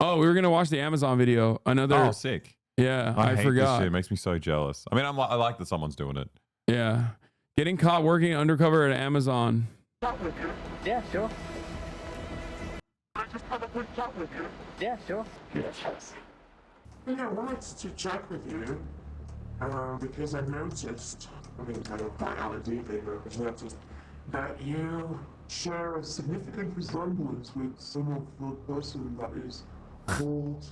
Oh, we were gonna watch the Amazon video. Another. Oh, sick. Yeah, I hate forgot. This shit. It makes me so jealous. I mean, I like that someone's doing it. Yeah, getting caught working undercover at Amazon. Yeah, sure. Yeah, sure. Yes. You know, I wanted to chat with you because I noticed, I mean, kind of quite how deeply, but I noticed that you share a significant resemblance with some of the person that is called,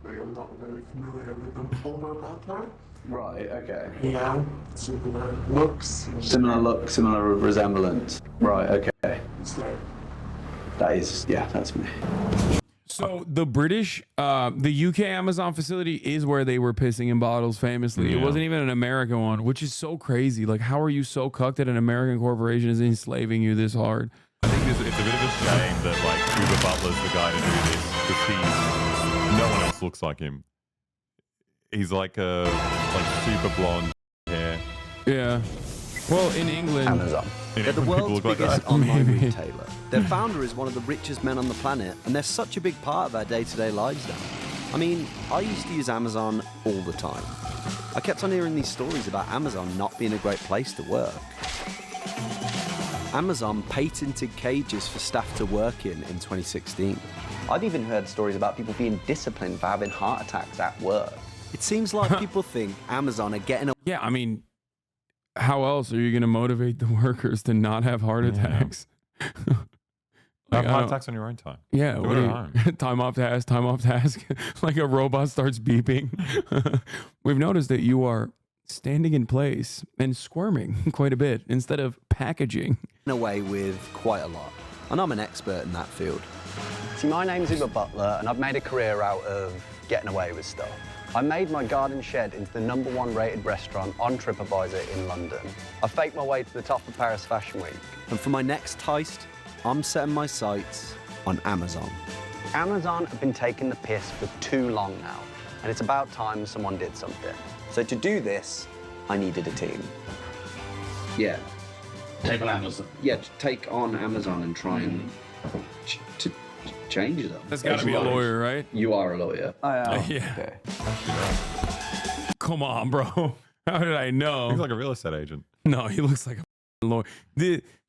I'm not very familiar with them, BoyBoy. Right, okay. Yeah, similar looks. Similar look, similar resemblance. Right, okay. So, That is, yeah, that's me. So the British, the UK Amazon facility is where they were pissing in bottles famously. Yeah. It wasn't even an American one, which is so crazy. Like, how are you so cucked that an American corporation is enslaving you this hard? I think it's a bit of a shame that like Uber Butler's the guy to do this because no one else looks like him. He's like a super blonde hair. Yeah. Well, in England, Amazon. They're the world's biggest online retailer. Their founder is one of the richest men on the planet, and they're such a big part of our day-to-day lives now. I mean, I used to use Amazon all the time. I kept on hearing these stories about Amazon not being a great place to work. Amazon patented cages for staff to work in 2016. I've even heard stories about people being disciplined for having heart attacks at work. It seems like people think Amazon are getting away. yeah, I mean, how else are you going to motivate the workers to not have heart attacks? Have I heart don't- attacks on your own time. Yeah, Do what it do at you- home. time off task. Like a robot starts beeping. We've noticed that you are standing in place and squirming quite a bit instead of packaging. Away with quite a lot, and I'm an expert in that field. See, my name's Uber Butler, and I've made a career out of getting away with stuff. I made my garden shed into the #1 rated restaurant on TripAdvisor in London. I faked my way to the top of Paris Fashion Week. And for my next heist, I'm setting my sights on Amazon. Amazon have been taking the piss for too long now, and it's about time someone did something. So to do this, I needed a team. Yeah. Take on Amazon. Yeah, to take on Amazon and try and to change them. That's got to be a lawyer, right? You are a lawyer. I am. Yeah. Okay. Come on, bro. How did I know? He's like a real estate agent. No, he looks like a lawyer.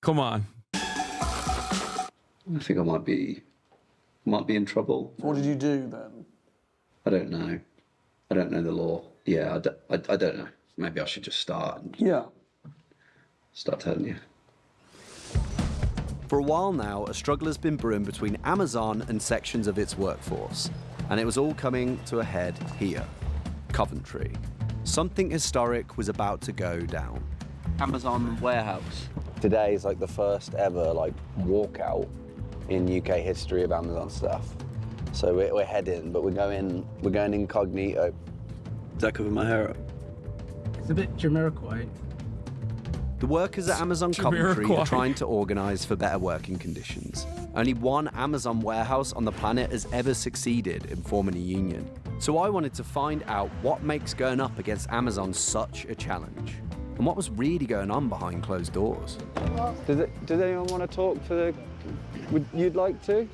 Come on. I think I might be in trouble. What did you do then? I don't know. I don't know the law. Yeah, I don't know. Maybe I should just start telling you. For a while now, a struggle has been brewing between Amazon and sections of its workforce, and it was all coming to a head here, Coventry. Something historic was about to go down. Amazon warehouse. Today is like the first ever walkout in UK history of Amazon stuff. So we're heading, but we're going incognito. Does that cover my hair up? It's a bit Jamiroquai. The workers at Amazon Coventry Jamiroquai. are trying to organise for better working conditions. Only one Amazon warehouse on the planet has ever succeeded in forming a union. So I wanted to find out what makes going up against Amazon such a challenge, and what was really going on behind closed doors. Does anyone want to talk to the... You'd like to?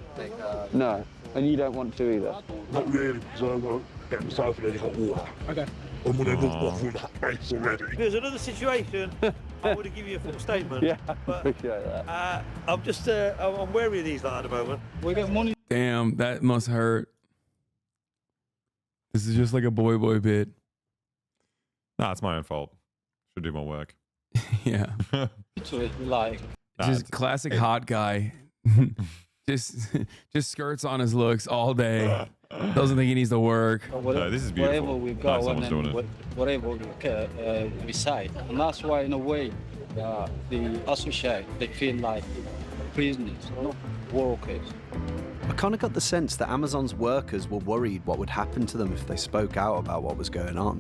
No. And you don't want to either? not really, because I won't get myself in any hot water. Okay. I'm going to look through that base already. If there's another situation, I would have given you a full statement. Yeah, I but appreciate that. I'm just, I'm wary of these at the moment. We get money. Damn, that must hurt. This is just like a BoyBoy bit. Nah, it's my own fault. Should do more work. Yeah. To it, like, Nah, Just it's- classic hot guy. just skirts on his looks all day. Doesn't think he needs to work. No, this is beautiful. whatever we No, go someone's doing it. whatever we say. And that's why, in a way, the associate, they feel like prisoners, not workers. I kind of got the sense that Amazon's workers were worried what would happen to them if they spoke out about what was going on.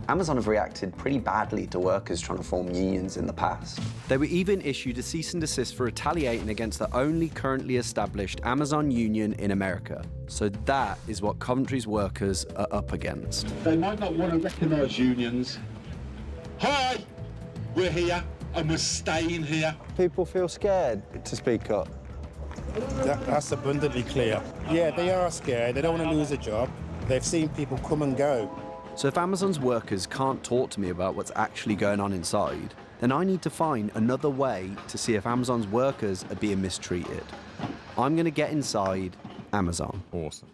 Amazon have reacted pretty badly to workers trying to form unions in the past. They were even issued a cease and desist for retaliating against the only currently established Amazon union in America. So that is what Coventry's workers are up against. They might not want to recognise unions. Hi, we're here and we're staying here. People feel scared to speak up. That's abundantly clear. Yeah, they are scared. They don't want to lose a job. They've seen people come and go. So if Amazon's workers can't talk to me about what's actually going on inside, then I need to find another way to see if Amazon's workers are being mistreated. I'm going to get inside Amazon. Awesome.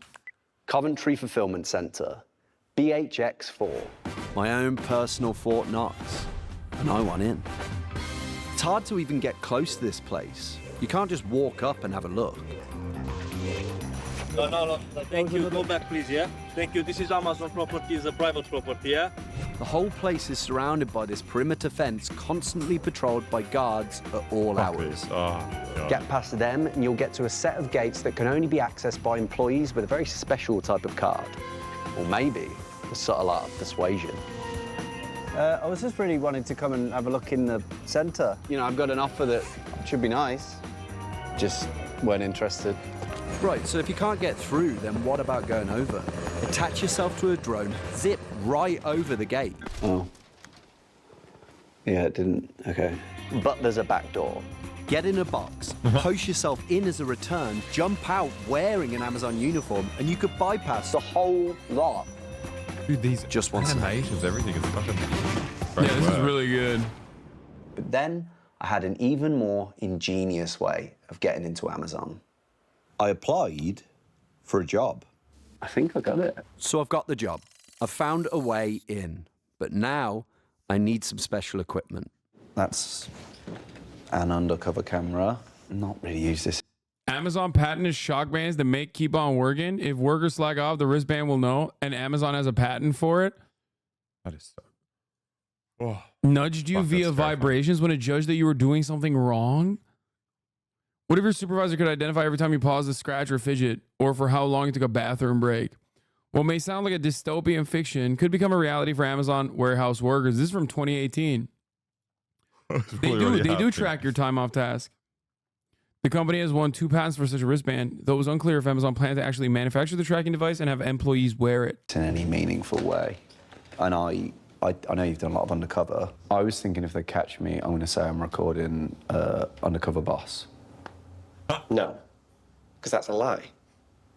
Coventry Fulfillment Centre, BHX4. My own personal Fort Knox, and I want in. It's hard to even get close to this place. You can't just walk up and have a look. No. Thank you. Go back, please, yeah? Thank you. This is Amazon property. It's a private property, yeah? The whole place is surrounded by this perimeter fence, constantly patrolled by guards at all hours. Get past them and you'll get to a set of gates that can only be accessed by employees with a very special type of card. Or maybe a subtle art of persuasion. I was just really wanting to come and have a look in the centre. You know, I've got an offer that should be nice. Just weren't interested. Right, so if you can't get through, then what about going over? Attach yourself to a drone, zip right over the gate. Oh. Yeah, it didn't. Okay. But there's a back door. Get in a box, post yourself in as a return, jump out wearing an Amazon uniform, and you could bypass the whole lot. Dude, these just one animations, everything is such a Yeah, this is really good. But then I had an even more ingenious way of getting into Amazon. I applied for a job. I think I got it. So I've got the job. I've found a way in. But now I need some special equipment. That's an undercover camera. Not really use this. Amazon patent is shock bands that make keep on working. If workers slack off, the wristband will know, and Amazon has a patent for it. That is so. Oh, Nudged you via vibrations when it judged that you were doing something wrong. What if your supervisor could identify every time you pause to scratch or fidget, or for how long you took a bathroom break? What may sound like a dystopian fiction could become a reality for Amazon warehouse workers. This is from 2018. They do track your time off task. The company has won 2 patents for such a wristband, though it was unclear if Amazon planned to actually manufacture the tracking device and have employees wear it. In any meaningful way. And I know you've done a lot of undercover. I was thinking if they catch me, I'm going to say I'm recording Undercover Boss. No, because that's a lie.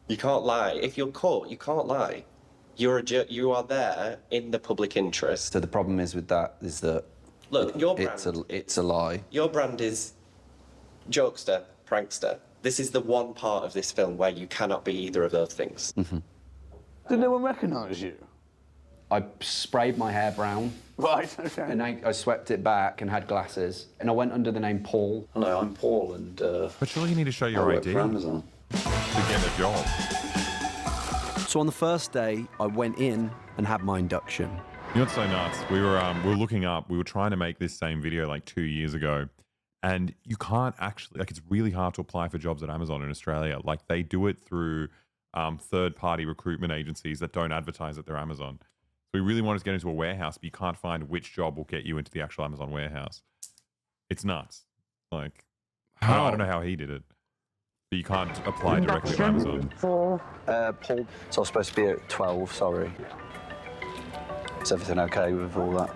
You can't lie. If you're caught, you can't lie. You are there in the public interest. So the problem is with that is that look, your brand, it's a lie. Your brand is jokester, prankster. This is the one part of this film where you cannot be either of those things. Mm-hmm. Did no one recognise you? I sprayed my hair brown. Right, okay. And I swept it back and had glasses. And I went under the name Paul. Hello, I'm Paul, and but surely you need to show your ID for Amazon to get a job. So on the first day, I went in and had my induction. You know what's so nuts? We were looking up. We were trying to make this same video like 2 years ago, and you can't actually, like, it's really hard to apply for jobs at Amazon in Australia. Like, they do it through third-party recruitment agencies that don't advertise that they're Amazon. So we really wanted to get into a warehouse, but you can't find which job will get you into the actual Amazon warehouse. It's nuts. Like, I don't know how he did it, but you can't apply directly to Amazon. Paul. So I was supposed to be at 12, sorry. Is everything okay with all that?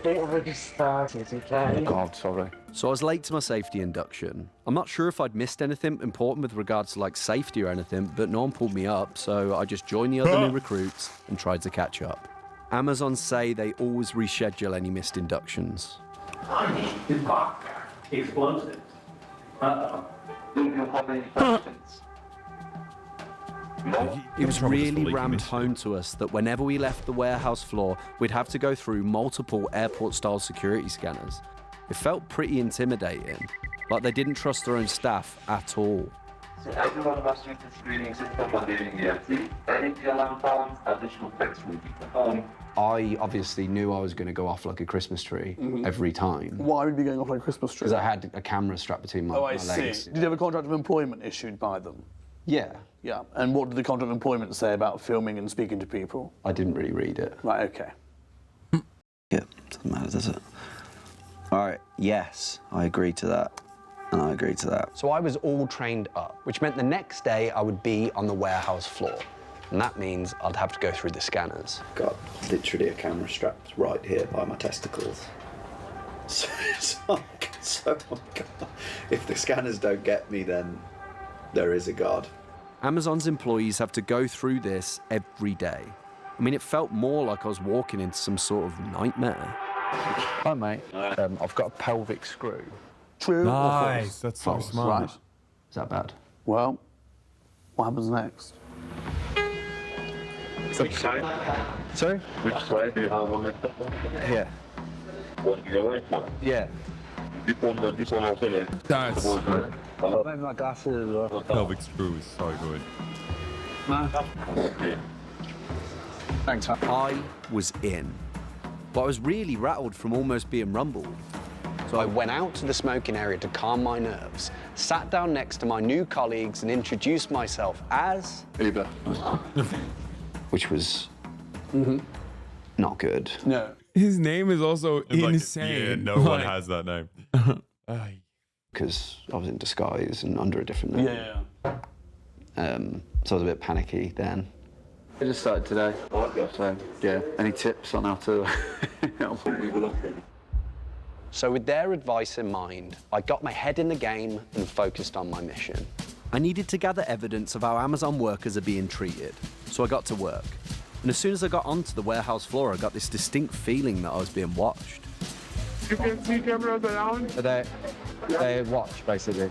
They already started, okay? Oh, God, sorry. So I was late to my safety induction. I'm not sure if I'd missed anything important with regards to, like, safety or anything, but no one pulled me up, so I just joined the other new recruits and tried to catch up. Amazon say they always reschedule any missed inductions. I need to buy explosives. Do you have any questions? It was really rammed home to us that whenever we left the warehouse floor, we'd have to go through multiple airport-style security scanners. It felt pretty intimidating, like they didn't trust their own staff at all. So everyone must use the screening system when leaving the empty. If the alarm sounds, additional checks will be performed. I obviously knew I was going to go off like a Christmas tree every time. Why would you be going off like a Christmas tree? Because I had a camera strapped between my legs. See. Did you have a contract of employment issued by them? Yeah. Yeah. And what did the contract of employment say about filming and speaking to people? I didn't really read it. Right, okay. Yeah, doesn't matter, does it? All right, yes, I agree to that. And I agree to that. So I was all trained up, which meant the next day I would be on the warehouse floor. And that means I'd have to go through the scanners. Got literally a camera strapped right here by my testicles. So So, oh God, if the scanners don't get me, then there is a God. Amazon's employees have to go through this every day. I mean, it felt more like I was walking into some sort of nightmare. Hi, mate. I've got a pelvic screw. True or false? Nice. That's so False. smart. Right. Is that bad? Well, what happens next? Which side? Sorry? Which side do you have on it? Here. What, your right one? Yeah. This one also there. That's Maybe my glasses as well. Pelvic screw is so good. Okay. Thanks, man. I was in. But I was really rattled from almost being rumbled. So I went out to the smoking area to calm my nerves, sat down next to my new colleagues and introduced myself as... Uber. Which was not good. No. his name is also It's like, insane. yeah, no one has that name. Because I was in disguise and under a different name. Yeah. So I was a bit panicky then. I just started today. So, yeah, any tips on how to help people? So with their advice in mind, I got my head in the game and focused on my mission. I needed to gather evidence of how Amazon workers are being treated, so I got to work. And as soon as I got onto the warehouse floor, I got this distinct feeling that I was being watched. You can see cameras around. They watch, basically.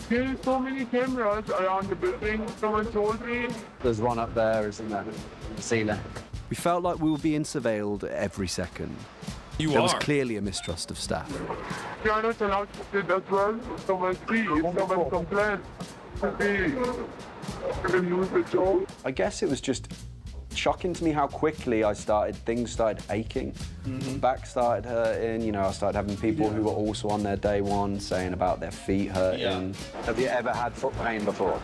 There's so many cameras around the building. Someone told me. There's one up there, isn't there? The ceiling. We felt like we were being surveilled at every second. There was clearly a mistrust of staff. You are not allowed to sit as well. Someone sees, someone complains. You can lose the job. I guess it was just shocking to me how quickly things started aching. Back started hurting, I started having people who were also on their day one saying about their feet hurting. Have you ever had foot pain before?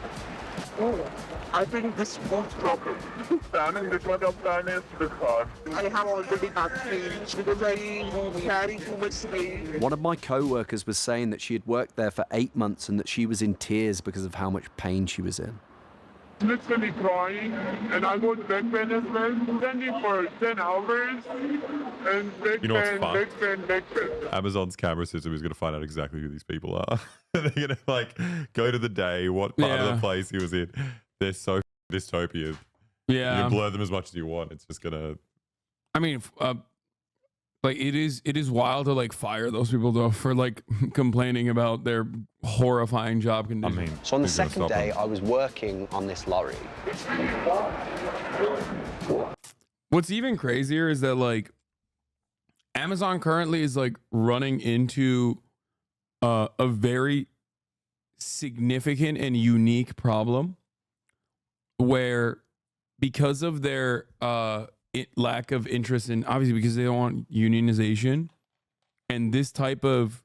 Oh, I think this most problem. Standing before the plan is because I have already back pain because I carry too much weight. One of my co-workers was saying that she had worked there for 8 months and that she was in tears because of how much pain she was in. Literally crying, and I got back pain as well. Standing for 10 hours, and back You know what's pain, fun? back pain. Amazon's camera system is going to find out exactly who these people are. They're going to go to the day, what part of the place he was in. They're so dystopian. Yeah. You can blur them as much as you want. It's just going to... I mean, it is wild to fire those people though for complaining about their horrifying job conditions. So on the second day, I was working on this lorry. What's even crazier is that Amazon currently is running into a very significant and unique problem where, because of their lack of interest in, obviously because they don't want unionization, and this type of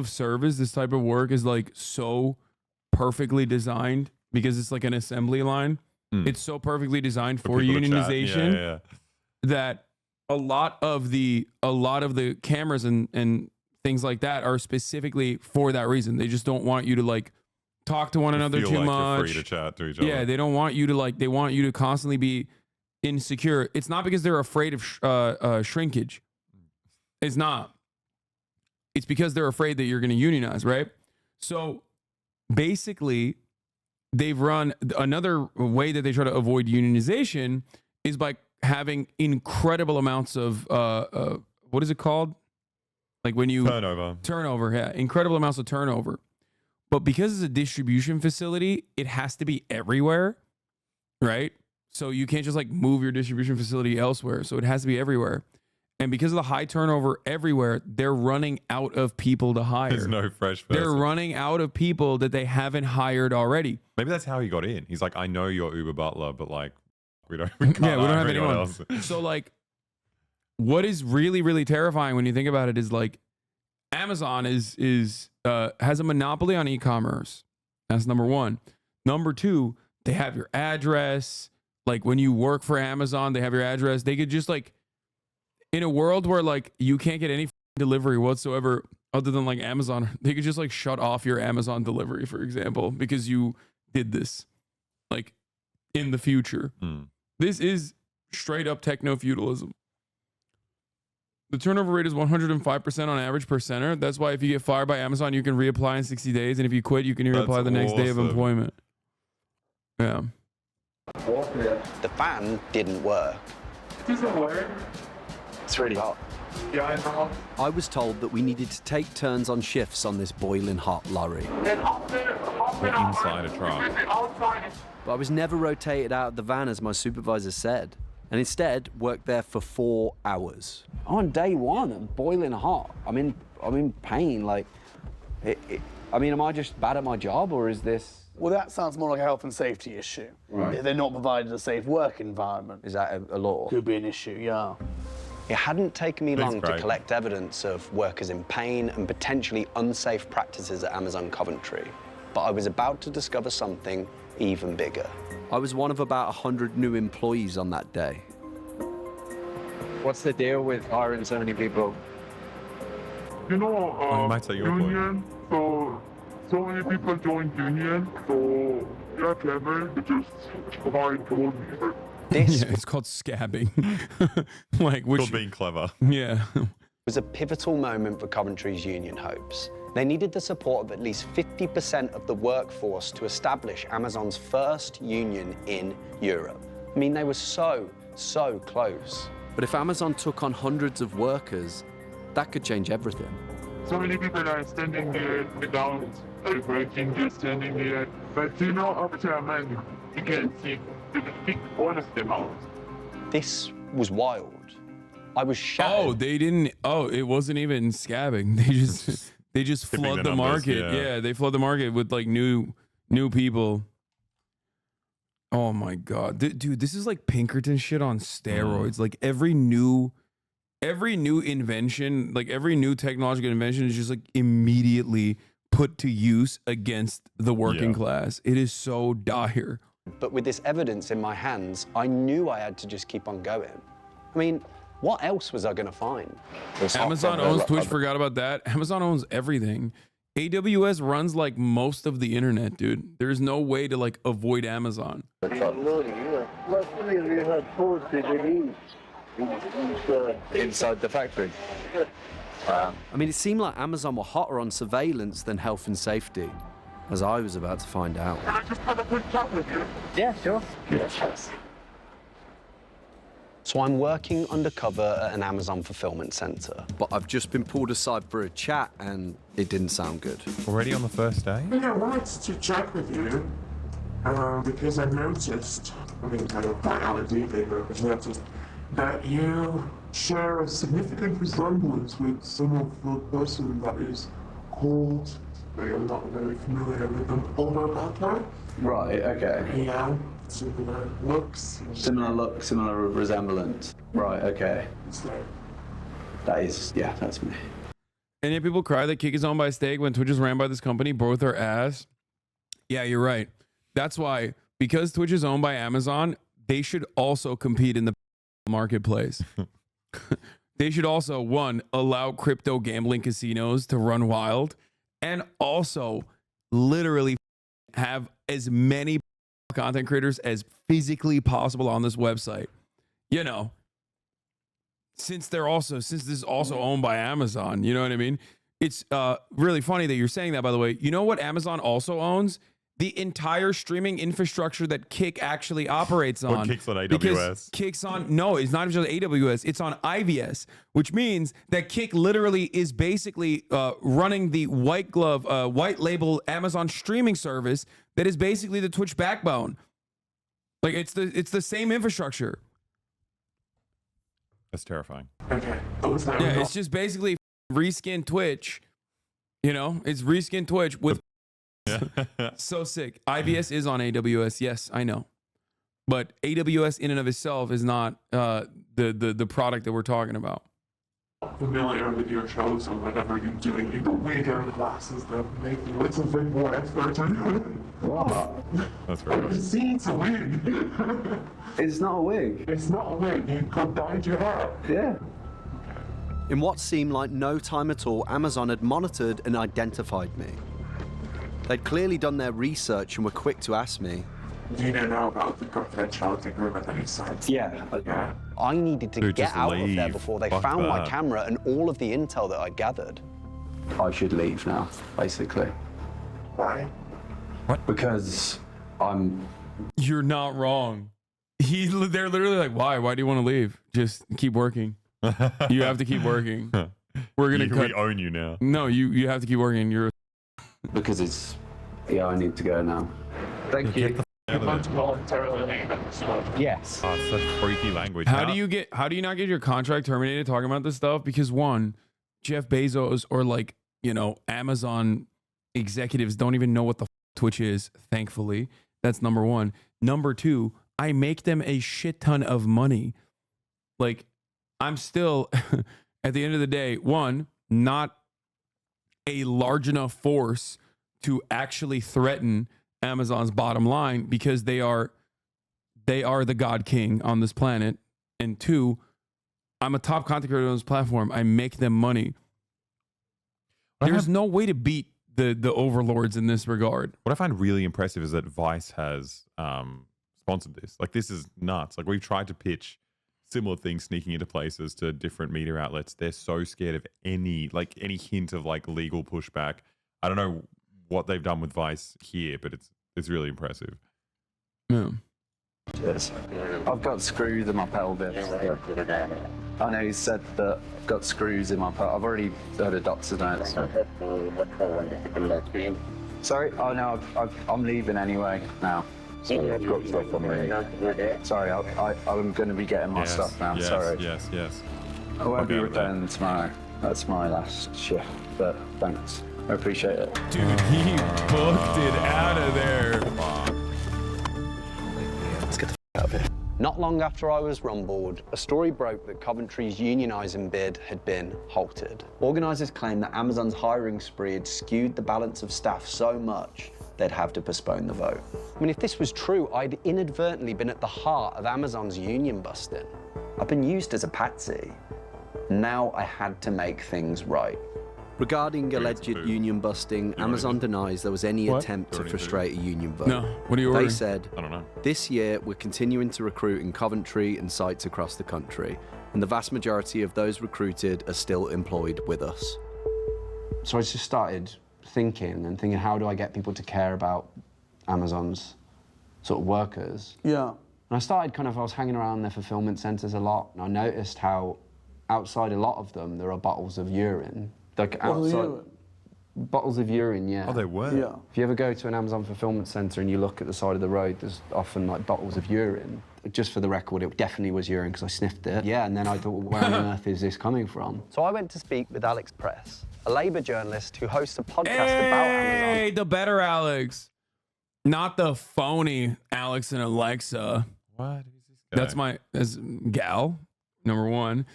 service, this type of work is so perfectly designed because it's like an assembly line. It's so perfectly designed for unionization that a lot of the cameras and things like that are specifically for that reason. They just don't want you to talk to one another too much. You're free to chat to each other. Yeah, they don't want you to they want you to constantly be insecure. It's not because they're afraid of shrinkage. It's not. It's because they're afraid that you're going to unionize, right? So basically, they've run another way that they try to avoid unionization is by having incredible amounts of what is it called? When you turnover, yeah, incredible amounts of turnover. But because it's a distribution facility, it has to be everywhere, right? So you can't just move your distribution facility elsewhere. So it has to be everywhere. And because of the high turnover everywhere, they're running out of people to hire. There's no fresh person. They're running out of people that they haven't hired already. Maybe that's how he got in. He's like, I know you're Uber Butler, but we don't can't we don't hire have anyone else. So what is really, really terrifying when you think about it is Amazon has a monopoly on e-commerce. That's number one. Number two, they have your address. When you work for Amazon, they have your address. They could just in a world where you can't get any delivery whatsoever other than Amazon, they could just shut off your Amazon delivery, for example, because you did this in the future. This is straight up techno feudalism. The turnover rate is 105% on average per center. That's why if you get fired by Amazon, you can reapply in 60 days. And if you quit, you can reapply the next day of employment. Yeah. The fan didn't work. Does it work? It's really hot. Yeah, I know. I was told that we needed to take turns on shifts on this boiling hot lorry. Inside a truck. But I was never rotated out of the van as my supervisor said, and instead worked there for 4 hours. On day one, boiling hot. I'm in pain. Like, I mean, am I just bad at my job, or is this? Well, that sounds more like a health and safety issue. Right. They're not provided a safe work environment. Is that a law? Could be an issue, yeah. It hadn't taken me That's long great. to collect evidence of workers in pain and potentially unsafe practices at Amazon Coventry. But I was about to discover something even bigger. I was one of about 100 new employees on that day. What's the deal with hiring so many people? You know, might say your point. union, so many people joined union, so yeah, clever, they just provide told me. This Yeah, it's called scabbing. Like, which, Still being clever. yeah. was a pivotal moment for Coventry's union hopes. They needed the support of at least 50% of the workforce to establish Amazon's first union in Europe. I mean, they were so close. But if Amazon took on hundreds of workers, that could change everything. So many people are standing there without working, just standing there. But you know, after a man, you can see, you can pick all of them out. This was wild. I was shattered. Oh, they didn't. Oh, it wasn't even scabbing. They just Tipping flood the the numbers, market. yeah. Yeah, they flood the market with like new people. Oh my god, dude, this is like Pinkerton shit on steroids. Like every new invention, like every new technological invention is just like immediately put to use against the working class. It is so dire. But with this evidence in my hands, I knew I had to just keep on going. I mean, what else was I going to find? Amazon owns Twitch, forgot about that. Amazon owns everything. AWS runs like most of the internet, dude. There's no way to like avoid Amazon. Inside the factory? I mean, it seemed like Amazon were hotter on surveillance than health and safety, as I was about to find out. Can I just have a quick chat with you? Yeah, sure. Yes. So I'm working undercover at an Amazon fulfillment center, but I've just been pulled aside for a chat and it didn't sound good. Already on the first day? I wanted to check with you because I noticed, I mean, kind of biology, I've noticed that you share a significant resemblance with some of the person that is called, I'm not very familiar with them, BoyBoy. Right, okay. Yeah, similar looks. Similar look, similar resemblance. Right, okay. So, That is, yeah, that's me. And yet people cry that Kick is owned by Steak when Twitch is ran by this company. Both are ass. Yeah, you're right. That's why, because Twitch is owned by Amazon, they should also compete in the marketplace. They should also, one, allow crypto gambling casinos to run wild, and also literally have as many content creators as physically possible on this website. You know, since this is also owned by Amazon, you know what I mean? It's really funny that you're saying that, by the way. You know what Amazon also owns? The entire streaming infrastructure that Kick actually operates on. Well, Kick's on AWS. Because Kick's on, no, it's not just AWS, it's on IVS, which means that Kick literally is basically running the white glove, white label Amazon streaming service that is basically the Twitch backbone. Like it's the same infrastructure. That's terrifying. okay. Yeah, it's just basically reskin Twitch. You know, it's reskin Twitch with so sick. IVS is on AWS. Yes, I know. But AWS in and of itself is not the product that we're talking about. Familiar with your shows or whatever you're doing. You don't wear the glasses that make you a little bit more expert on it. That's right. It's a wig. It's not a wig. It's not a wig. You could dye your hair. Yeah. In what seemed like no time at all, Amazon had monitored and identified me. They'd clearly done their research and were quick to ask me, Do you know about the confidentiality agreement that he signed? Yeah. Yeah. I needed to Dude, get just out of there leave. before they Fuck found my that. camera and all of the intel that I gathered. I should leave now, basically. Why? Because I'm You're not wrong. They're literally like, why? Why do you want to leave? Just keep working. You have to keep working. We're gonna cut. We own you now. No, you have to keep working. You're. because it's yeah, I need to go now. Thank you. You're going to voluntarily leave it, so. Yes. Oh, it's such freaky language. How Now- do you not get your contract terminated talking about this stuff? Because one, Jeff Bezos or like, you know, Amazon executives don't even know what the Twitch is, thankfully. That's number one. Number two, I make them a shit ton of money. Like, I'm still, at the end of the day, one, not a large enough force to actually threaten Amazon's bottom line because they are the God King on this planet. And two, I'm a top content creator on this platform. I make them money. There's no way to beat the overlords in this regard. What I find really impressive is that Vice has sponsored this. Like, this is nuts. Like, we've tried to pitch similar things sneaking into places to different media outlets. They're so scared of any hint of like legal pushback. I don't know what they've done with Vice here, but it's really impressive. Yeah. Cheers. I've got screws in my pelvis. I know he said that I've got screws in my pelvis. I've already heard a doctor's notes. Sorry? Oh no, I'm leaving anyway now. I've got stuff on me. Sorry, I'm going to be getting my stuff now. Yes, Sorry. Yes. I won't be Okay, returning tomorrow. That's my last shift, but thanks. I appreciate it. Dude, he booked it out of there. Let's get the out of here. Not long after I was rumbled, a story broke that Coventry's unionising bid had been halted. Organisers claimed that Amazon's hiring spree had skewed the balance of staff so much they'd have to postpone the vote. I mean, if this was true, I'd inadvertently been at the heart of Amazon's union busting. I've been used as a patsy. Now I had to make things right. Regarding alleged union busting, Amazon denies there was any attempt to frustrate a union vote. No, what are you They ordering? said, I don't know. this year we're continuing to recruit in Coventry and sites across the country, and the vast majority of those recruited are still employed with us. So I just started thinking, how do I get people to care about Amazon's sort of workers? Yeah. And I started I was hanging around their fulfillment centres a lot, and I noticed how outside a lot of them there are bottles of urine. Like outside, bottles of urine, yeah. Oh, they were? Yeah. If you ever go to an Amazon fulfillment centre and you look at the side of the road, there's often like bottles of urine. Just for the record, it definitely was urine because I sniffed it. Yeah, and then I thought, where on earth is this coming from? So I went to speak with Alex Press, a Labour journalist who hosts a podcast about Amazon. Hey, the better Alex. Not the phony Alex and Alexa. What is this guy? That's gal, number one.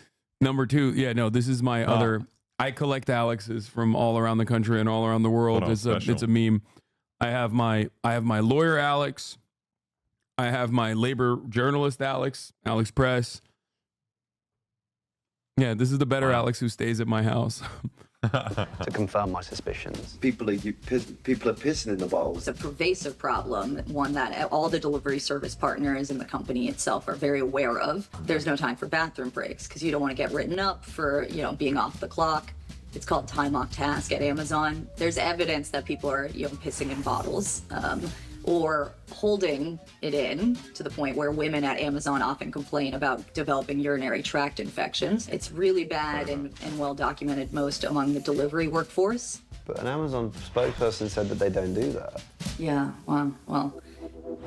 Number two, yeah, no, this is my other. I collect Alexes from all around the country and all around the world. It's a meme. I have my lawyer Alex. I have my labor journalist Alex Press. Yeah, this is the better Alex who stays at my house. To confirm my suspicions. People are pissing in the bottles. It's a pervasive problem, one that all the delivery service partners and the company itself are very aware of. There's no time for bathroom breaks because you don't want to get written up for, being off the clock. It's called time off task at Amazon. There's evidence that people are, pissing in bottles or holding it in to the point where women at Amazon often complain about developing urinary tract infections. It's really bad and well documented most among the delivery workforce. But an Amazon spokesperson said that they don't do that. Yeah, well.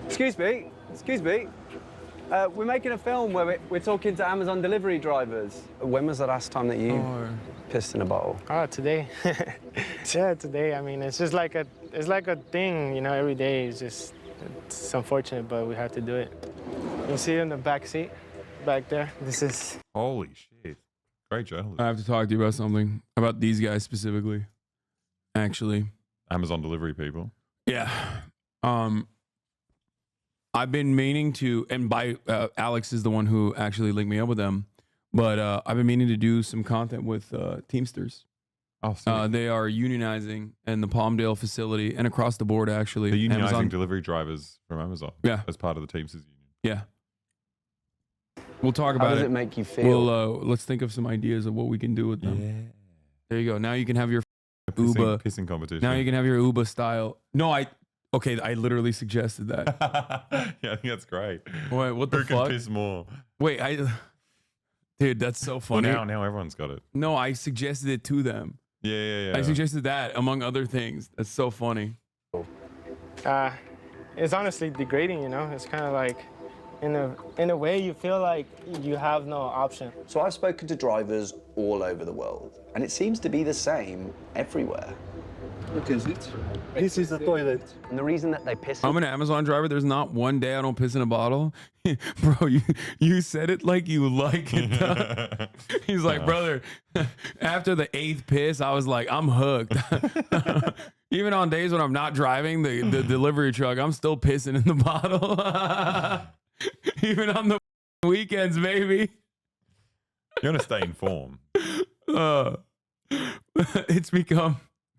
Excuse me. We're making a film where we're talking to Amazon delivery drivers. When was the last time that you pissed in a bottle? Today. Yeah, today. I mean, it's just like a thing, every day. It's unfortunate, but we have to do it. You see it in the back seat, back there. This is. Holy shit! Great journalism. I have to talk to you about something, about these guys specifically. Actually, Amazon delivery people. Yeah. I've been meaning to, and Alex is the one who actually linked me up with them, but I've been meaning to do some content with Teamsters. Oh, sweet. They are unionizing in the Palmdale facility and across the board, actually. They're unionizing Amazon. delivery drivers from Amazon. Yeah. As part of the Teamsters Union. Yeah. We'll talk How about does it. it make you feel? We'll let's think of some ideas of what we can do with them. Yeah. There you go. Now you can have your Uber Pissing competition. Now you can have your Uber style. No, I literally suggested that. Yeah, I think that's great. Wait, what the Who fuck? can piss more? Wait, dude, that's so funny. Well, now everyone's got it. No, I suggested it to them. Yeah. I suggested that among other things. That's so funny. It's honestly degrading, you know? It's kind of like, in a way, you feel like you have no option. So I've spoken to drivers all over the world, and it seems to be the same everywhere. What is it? This is the toilet. And the reason that they piss... I'm an Amazon driver. There's not one day I don't piss in a bottle. Bro, you said it like you like it. He's like, brother, after the 8th piss, I was like, I'm hooked. Even on days when I'm not driving the delivery truck, I'm still pissing in the bottle. Even on the weekends, baby. You want to stay informed.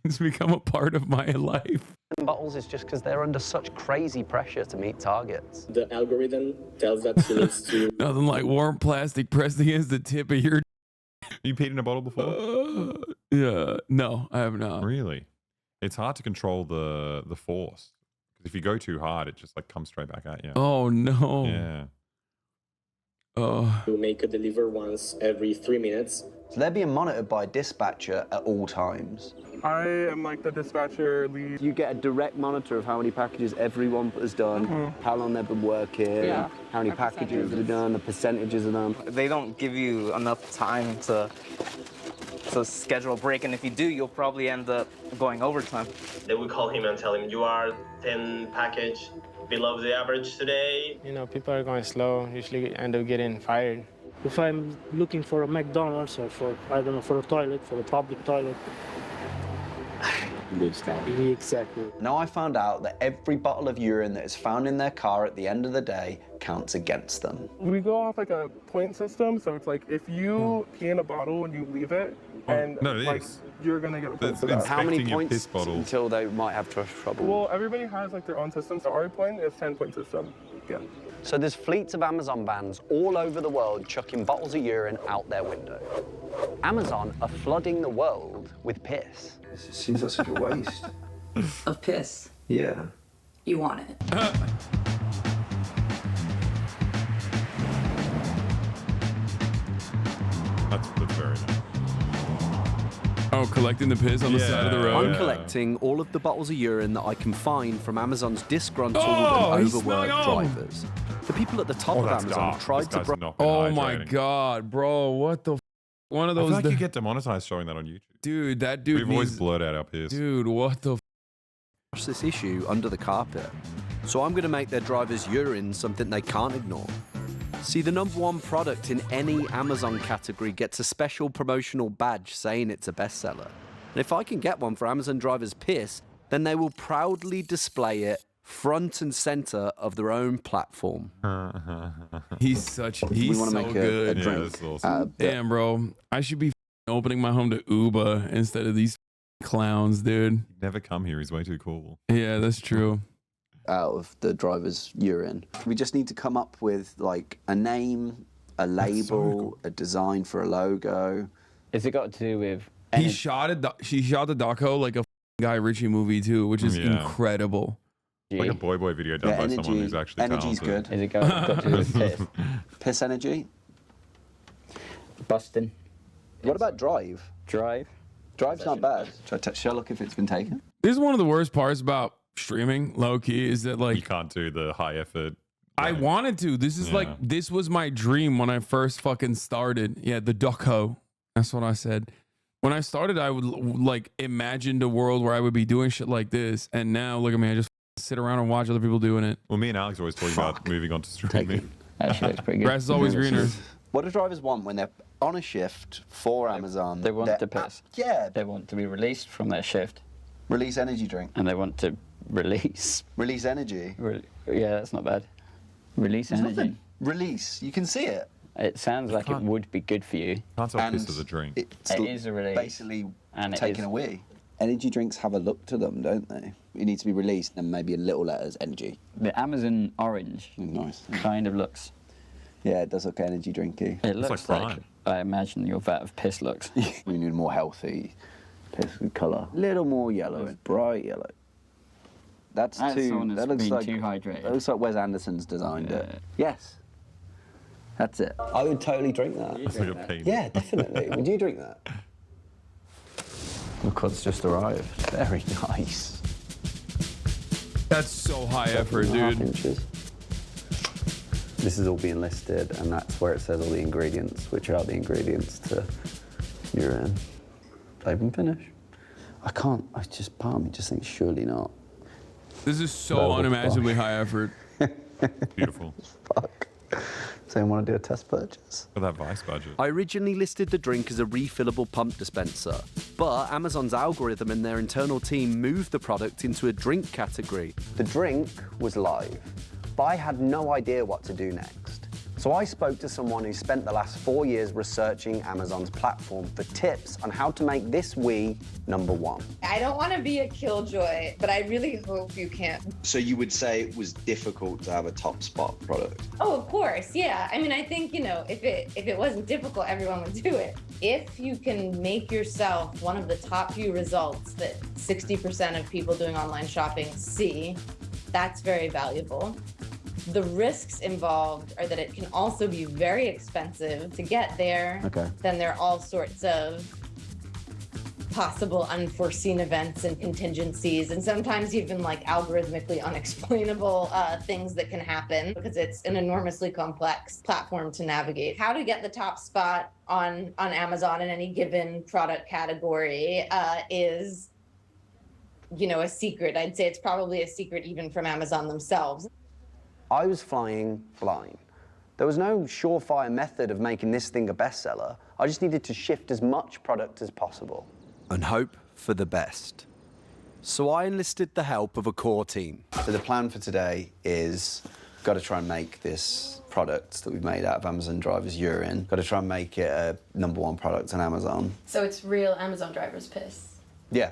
It's become a part of my life. Bottles is just because they're under such crazy pressure to meet targets. The algorithm tells that she needs to... Nothing like warm plastic pressed against the tip of your... You peed in a bottle before? Yeah. No, I have not. Really? It's hard to control the force. Because if you go too hard, it just like comes straight back at you. Oh, no. Yeah. Oh. To make a deliver once every 3 minutes. So they're being monitored by a dispatcher at all times. I am like the dispatcher lead. You get a direct monitor of how many packages everyone has done, how long they've been working, how many packages they've done, the percentages of them. They don't give you enough time to schedule a break, and if you do, you'll probably end up going overtime. They would call him and tell him, you are 10 package below the average today. You know, people are going slow, usually end up getting fired. If I'm looking for a McDonald's or for, I don't know, for a toilet, for a public toilet. Exactly. Now I found out that every bottle of urine that is found in their car at the end of the day counts against them. We go off like a point system, so it's like if you pee in a bottle and you leave it, and like you're gonna get a point for that. How many points until they might have trouble? Well, everybody has like their own system, so our point is 10-point system. Yeah. So there's fleets of Amazon vans all over the world chucking bottles of urine out their window. Amazon are flooding the world with piss. It seems like such a waste. Of piss. Yeah. You want it. That's very nice. Oh, collecting the piss on the side of the road? I'm collecting all of the bottles of urine that I can find from Amazon's disgruntled Oh, and he's overworked smelling drivers. The people at the top Oh, of that's Amazon dark. tried This to... guy's not been Oh my hydrating. God, bro. What the one of I those... feel like you get demonetized showing that on YouTube. Dude, that dude We've always needs... blurred out our piss. Dude, what the Brush this issue under the carpet. So I'm going to make their drivers' urine something they can't ignore. See, the #1 product in any Amazon category gets a special promotional badge saying it's a bestseller. And if I can get one for Amazon drivers' piss, then they will proudly display it front and center of their own platform. He's We wanna so make a good. drink. Yeah, that's awesome. Damn, bro. I should be opening my home to Uber instead of these clowns, dude. He'd never come here. He's way too cool. Yeah, that's true. Out of the driver's urine. We just need to come up with like a name, a label, a design for a logo. Has it got to do with... She shot the doco like a Guy Ritchie movie too, which is incredible. Like a BoyBoy video done by someone who's actually Energy's talented. good. Has it got to do with piss? Piss energy. Busting. What about drive? Drive? Drive's not bad. Shall I look if it's been taken? This is one of the worst parts about streaming, low key, is that like you can't do the high effort. I wanted to. This is like this was my dream when I first fucking started. Yeah, the doco. That's what I said. When I started, I would like imagined a world where I would be doing shit like this, and now look at me. I just sit around and watch other people doing it. Well, me and Alex are always talking about moving on to streaming. Actually, it's pretty good. Grass is always greener. What do drivers want when they're on a shift for Amazon? They want to piss. Yeah. They want to be released from their shift. Release energy drink. And they want to release. Release energy. Yeah, that's not bad. Release There's energy. nothing. Release. You can see it. It sounds like it would be good for you. Can't tell piss as a drink. It is a release. Basically, and Taken away. Energy drinks have a look to them, don't they? It needs to be released, and then maybe in little letters, energy. The Amazon orange nice. kind of looks. Yeah, it does look energy drinky. It looks like I imagine your vat of piss looks. We need more healthy piss colour. Little more yellow, bright yellow. That's too. That looks like too hydrated. That looks like Wes Anderson's designed it. Yes. That's it. I would totally drink that. It's like a penis. Yeah, definitely. Would you drink that? The cod's just arrived. Very nice. That's so high effort, dude. Inches. This is all being listed, and that's where it says all the ingredients, which are the ingredients to urine. Save and finish. I can't. Part of me just thinks surely not. This is so unimaginably high effort. Beautiful. Fuck. So you want to do a test purchase? For that Vice budget. I originally listed the drink as a refillable pump dispenser, but Amazon's algorithm and their internal team moved the product into a drink category. The drink was live, but I had no idea what to do next. So I spoke to someone who spent the last 4 years researching Amazon's platform for tips on how to make this Wii #1. I don't want to be a killjoy, but I really hope you can. So you would say it was difficult to have a top spot product? Oh, of course, yeah. I mean, I think, you know, if it wasn't difficult, everyone would do it. If you can make yourself one of the top few results that 60% of people doing online shopping see, that's very valuable. The risks involved are that it can also be very expensive to get there. Okay. Then there are all sorts of possible unforeseen events and contingencies, and sometimes even like algorithmically unexplainable things that can happen because it's an enormously complex platform to navigate. How to get the top spot on Amazon in any given product category is, you know, a secret. I'd say it's probably a secret even from Amazon themselves. I was flying blind. There was no surefire method of making this thing a bestseller. I just needed to shift as much product as possible. And hope for the best. So I enlisted the help of a core team. So the plan for today is got to try and make this product that we've made out of Amazon drivers' urine. Got to try and make it a #1 product on Amazon. So it's real Amazon drivers' piss. Yeah.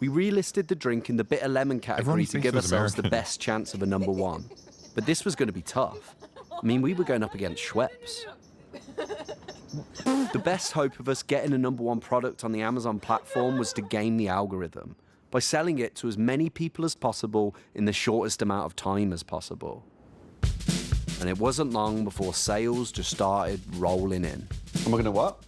We relisted the drink in the bitter lemon category to give ourselves the best chance of a #1. But this was going to be tough. I mean, we were going up against Schweppes. The best hope of us getting a #1 product on the Amazon platform was to game the algorithm by selling it to as many people as possible in the shortest amount of time as possible. And it wasn't long before sales just started rolling in. Am I going to what?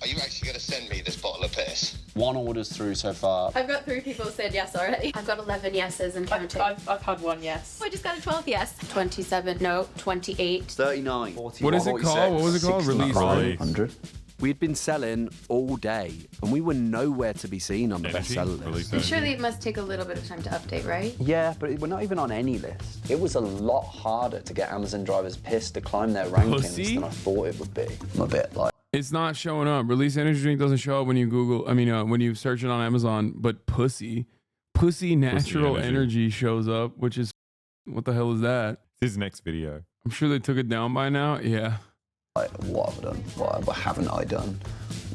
Are you actually going to send me this bottle of piss? 1 order's through so far. I've got 3 people who said yes already. I've got 11 yeses and counting. I've had 1 yes. I just got a 12th yes. 27, no, 28. 39. 41, what is it called? What was it called? Release. 100. We'd been selling all day, and we were nowhere to be seen on the bestseller list. And surely it must take a little bit of time to update, right? Yeah, but we're not even on any list. It was a lot harder to get Amazon drivers pissed to climb their rankings than I thought it would be. I'm a bit like... It's not showing up. Release energy drink doesn't show up when you Google. I mean, when you search it on Amazon. But pussy natural energy shows up, which is, what the hell is that? It's his next video. I'm sure they took it down by now. Yeah. Like, what have I done? What haven't I done?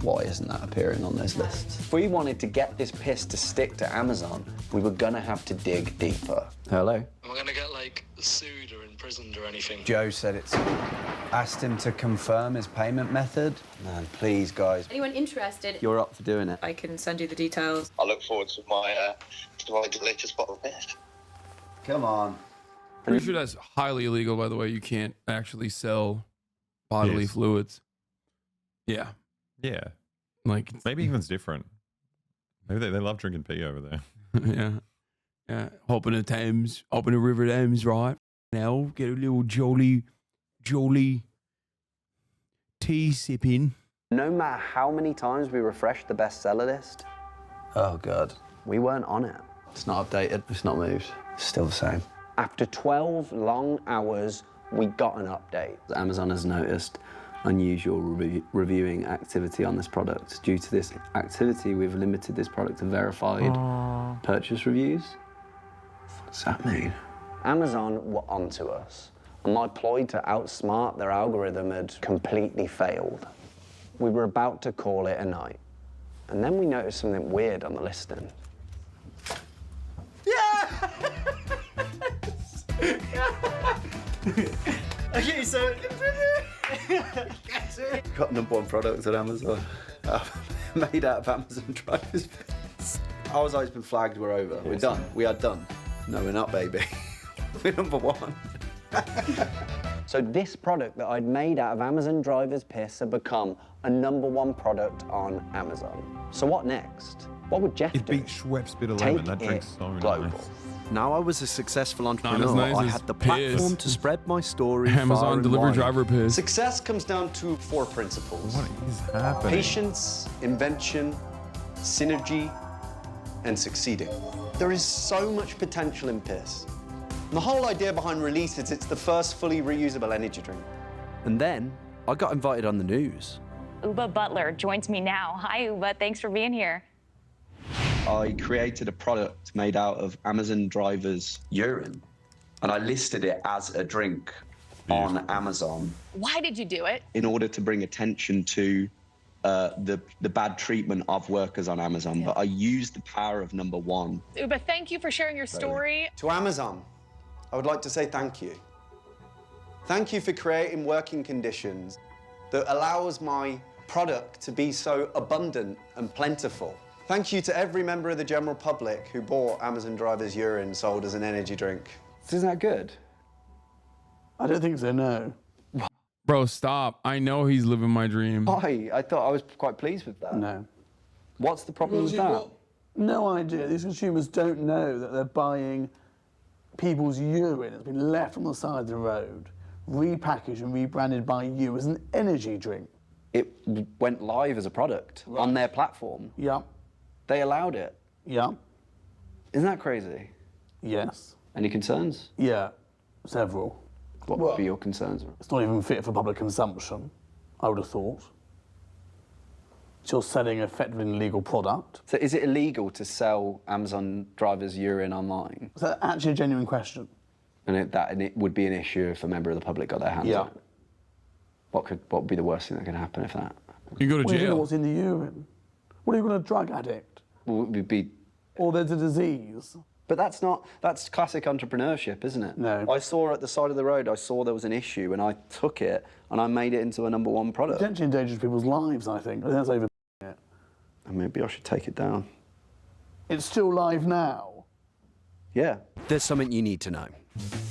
Why isn't that appearing on this list? If we wanted to get this piss to stick to Amazon, we were gonna have to dig deeper. Hello? Am I gonna get like sued or imprisoned or anything? Joe said it's... Asked him to confirm his payment method. Man, please, guys. Anyone interested? You're up for doing it. I can send you the details. I look forward to my delicious bottle of piss. Come on. Pretty sure that's highly illegal, by the way. You can't actually sell bodily fluids. Yeah. Yeah. Like, maybe England's different. Maybe they love drinking pee over there. Yeah. Yeah. Hopping the Thames, hopping the River Thames, right? Now, get a little jolly tea sipping. No matter how many times we refreshed the bestseller list, oh God, we weren't on it. It's not updated, it's not moved. It's still the same. After 12 long hours, we got an update. Amazon has noticed unusual reviewing activity on this product. Due to this activity, we've limited this product to verified purchase reviews. What's that mean? Amazon were onto us, and my ploy to outsmart their algorithm had completely failed. We were about to call it a night, And then we noticed something weird on the listing. Okay, so got #1 products at Amazon, made out of Amazon drivers. I was always been flagged. We're over. We're done. We are done. No, we're not, baby. We're #1. So this product that I'd made out of Amazon drivers' piss had become a #1 product on Amazon. So what next? What would Jeff do? It beat Schweppes Bitter Lemon. That drink's so nice. Now I was a successful Not entrepreneur. as nice I as had the piss. platform to spread my story. Amazon far and delivery wide. driver piss. Success comes down to 4 principles. What is happening? Patience, invention, synergy, and succeeding. There is so much potential in piss. And the whole idea behind Release is it's the first fully reusable energy drink. And then I got invited on the news. Uba Butler joins me now. Hi, Uba. Thanks for being here. I created a product made out of Amazon drivers' urine, and I listed it as a drink on Amazon Why did you do it? in order to bring attention to the bad treatment of workers on Amazon. But I used the power of #1. Uba, thank you for sharing your story. To Amazon, I would like to say thank you. Thank you for creating working conditions that allows my product to be so abundant and plentiful. Thank you to every member of the general public who bought Amazon drivers' urine sold as an energy drink. Isn't that good? I don't think so, no. Bro, stop. I know he's living my dream. I thought I was quite pleased with that. No. What's the problem with that? No idea. These consumers don't know that they're buying people's urine that's been left on the side of the road, repackaged and rebranded by you as an energy drink. It went live as a product on their platform. Yeah. They allowed it. Yeah. Isn't that crazy? Yes. Any concerns? Yeah, several. What would be your concerns? It's not even fit for public consumption, I would have thought. So you're selling effectively an illegal product. So is it illegal to sell Amazon drivers' urine online? Is that actually a genuine question? And it would be an issue if a member of the public got their hands on it. What would be the worst thing that could happen if that? You go to Well, you don't know jail. what's in the urine. What are you going to drug addict? Well, it would be. Or there's a disease. But that's classic entrepreneurship, isn't it? No. I saw at the side of the road, I saw there was an issue and I took it and I made it into a #1 product. Potentially endangers people's lives, I think. I think that's over it. And maybe I should take it down. It's still live now. Yeah. There's something you need to know.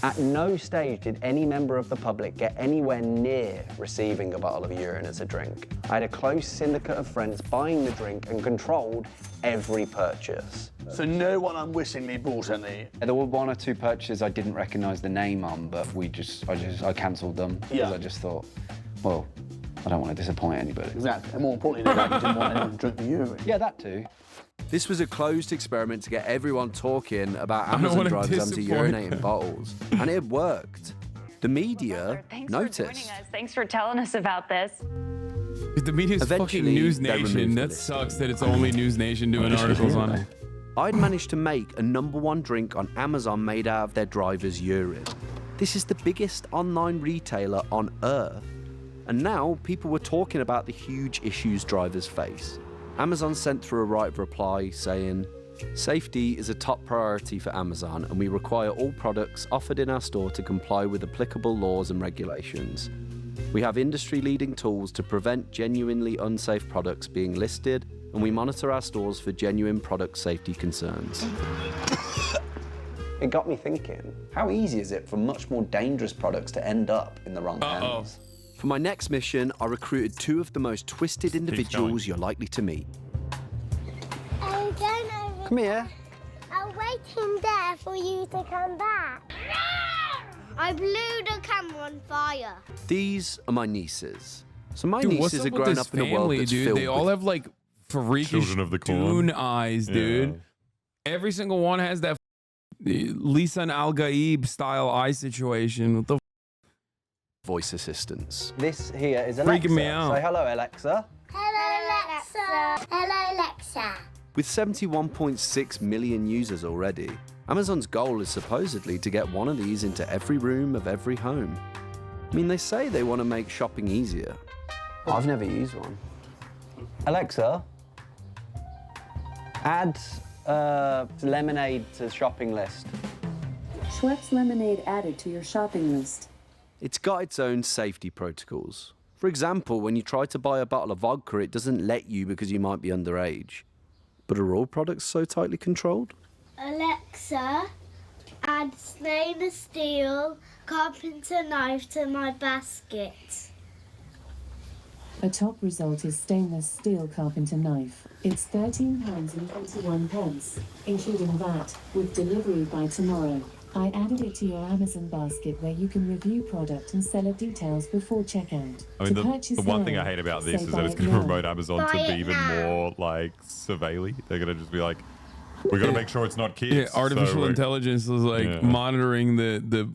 At no stage did any member of the public get anywhere near receiving a bottle of urine as a drink. I had a close syndicate of friends buying the drink and controlled every purchase. So no one unwittingly bought any. There were 1 or 2 purchases I didn't recognise the name on, but I cancelled them because I just thought, well, I don't want to disappoint anybody. Exactly. And more importantly, you didn't want anyone to drink the urine. Yeah, that too. This was a closed experiment to get everyone talking about don't Amazon wanna drivers disappoint urinating bottles. And it worked. The media Thanks for joining noticed. us. Thanks for telling us about this. The media's fucking Eventually, News they Nation. removed the That listing. sucks that it's only News Nation doing articles on it. I'd managed to make a #1 drink on Amazon made out of their driver's urine. This is the biggest online retailer on earth. And now people were talking about the huge issues drivers face. Amazon sent through a right of reply saying, "Safety is a top priority for Amazon and we require all products offered in our store to comply with applicable laws and regulations. We have industry-leading tools to prevent genuinely unsafe products being listed and we monitor our stores for genuine product safety concerns." It got me thinking, how easy is it for much more dangerous products to end up in the wrong hands? For my next mission, I recruited 2 of the most twisted individuals you're likely to meet. I'm going over. Come here. I'll wait in there for you to come back. I blew the camera on fire. These are my nieces. So my Dude, what's nieces up are with grown this up in a world family, that's dude? filled They all with have like freakish Children of the corn. Dune eyes, dude. Yeah. Every single one has that Lisa and Al Gaib style eye situation. What the voice assistants. This here is Alexa. Freaking me out. Say hello, Alexa. Hello, Alexa. Hello, Alexa. With 71.6 million users already, Amazon's goal is supposedly to get one of these into every room of every home. I mean, they say they want to make shopping easier. I've never used one. Alexa, Add lemonade to the shopping list. Schweppes lemonade added to your shopping list. It's got its own safety protocols. For example, when you try to buy a bottle of vodka, it doesn't let you because you might be underage. But are all products so tightly controlled? Alexa, add stainless steel carpenter knife to my basket. A top result is stainless steel carpenter knife. It's £13.21, including VAT, with delivery by tomorrow. I added it to your Amazon basket where you can review product and seller details before checkout. I mean, the one thing I hate about this is that it's going to promote Amazon to be even more like surveilly. They're going to just be like, we got to make sure it's not kids. Yeah, artificial intelligence is like monitoring the